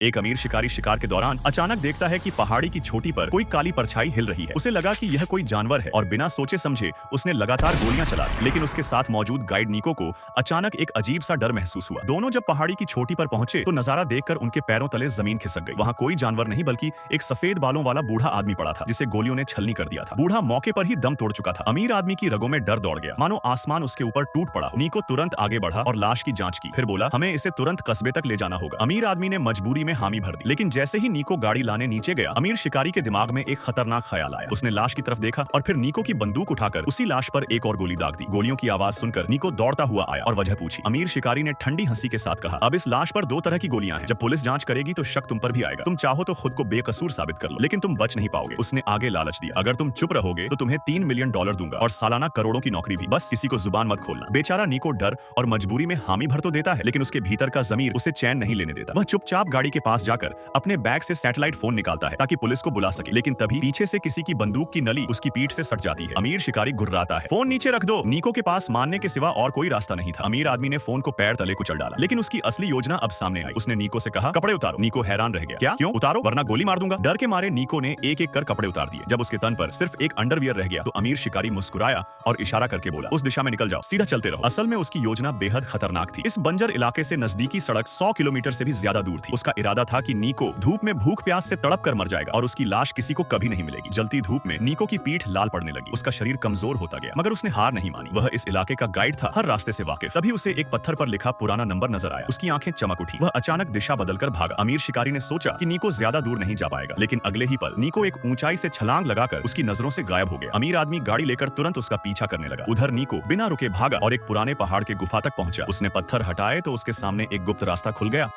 एक अमीर शिकारी शिकार के दौरान अचानक देखता है कि पहाड़ी की चोटी पर कोई काली परछाई हिल रही है। उसे लगा कि यह कोई जानवर है और बिना सोचे समझे उसने लगातार गोलियां चला दी। लेकिन उसके साथ मौजूद गाइड निको को अचानक एक अजीब सा डर महसूस हुआ। दोनों जब पहाड़ी की चोटी पर पहुंचे तो नजारा देखकर उनके पैरों तले जमीन खिसक गई। वहां कोई जानवर नहीं बल्कि एक सफेद बालों वाला बूढ़ा आदमी पड़ा था जिसे गोलियों ने छलनी कर दिया था। बूढ़ा मौके पर ही दम तोड़ चुका था। अमीर आदमी की रगों में डर दौड़ गया, मानो आसमान उसके ऊपर टूट पड़ा। निको तुरंत आगे बढ़ा और लाश की जांच की, फिर बोला, हमें इसे तुरंत कस्बे तक ले जाना होगा। अमीर आदमी ने मजबूरी में हामी भर दी, लेकिन जैसे ही निको गाड़ी लाने नीचे गया, अमीर शिकारी के दिमाग में एक खतरनाक ख्याल आया। उसने लाश की तरफ देखा और फिर निको की बंदूक उठाकर उसी लाश पर एक और गोली दाग दी। गोलियों की आवाज सुनकर निको दौड़ता हुआ आया और वजह पूछी। अमीर शिकारी ने ठंडी हंसी के साथ कहा, अब इस लाश पर दो तरह की गोलियां हैं। जब पुलिस जांच करेगी तो शक तुम पर भी आएगा। तुम चाहो तो खुद को बेकसूर साबित कर लो, लेकिन तुम बच नहीं पाओगे। उसने आगे लालच दिया, अगर तुम चुप रहोगे तो तुम्हें $3 मिलियन दूंगा और सालाना करोड़ों की नौकरी भी। बस किसी को जुबान मत खोलना। बेचारा निको डर और मजबूरी में हामी भर तो देता है, लेकिन उसके भीतर का जमीर उसे चैन नहीं लेने देता। वह चुपचाप गाड़ी के पास जाकर अपने बैग से सैटेलाइट फोन निकालता है ताकि पुलिस को बुला सके, लेकिन तभी पीछे से किसी की बंदूक की नली उसकी पीठ से सट जाती है। अमीर शिकारी घुर्राता है, फोन नीचे रख दो। निको के पास मानने के सिवा और कोई रास्ता नहीं था। अमीर आदमी ने फोन को पैर तले कुचल डाला, लेकिन उसकी असली योजना अब सामने आई। उसने निको से कहा, कपड़े उतारो। निको हैरान रह गया, क्या? क्यों उतारो? वरना गोली मार दूंगा। डर के मारे निको ने एक एक कर कपड़े उतार दिए। जब उसके तन पर सिर्फ एक अंडरवियर रह गया तो अमीर शिकारी मुस्कुराया और इशारा करके बोला, उस दिशा में निकल जाओ, सीधा चलते रहो। असल में उसकी योजना बेहद खतरनाक थी। इस बंजर इलाके से नजदीकी सड़क 100 किलोमीटर से भी ज्यादा दूर थी। उसका इरादा था कि निको धूप में भूख प्यास से तड़प कर मर जाएगा और उसकी लाश किसी को कभी नहीं मिलेगी। जलती धूप में निको की पीठ लाल पड़ने लगी, उसका शरीर कमजोर होता गया, मगर उसने हार नहीं मानी। वह इस इलाके का गाइड था, हर रास्ते से वाकिफ। तभी उसे एक पत्थर पर लिखा पुराना नंबर नजर आया। उसकी आंखें चमक उठी। वह अचानक दिशा बदलकर भागा। अमीर शिकारी ने सोचा कि निको ज्यादा दूर नहीं जा पाएगा, लेकिन अगले ही पल निको एक ऊंचाई से छलांग लगाकर उसकी नजरों से गायब हो गया। अमीर आदमी गाड़ी लेकर तुरंत उसका पीछा करने लगा। उधर निको बिना रुके भागा और एक पुराने पहाड़ के गुफा तक पहुंचा। उसने पत्थर हटाए तो उसके सामने एक गुप्त रास्ता खुल गया।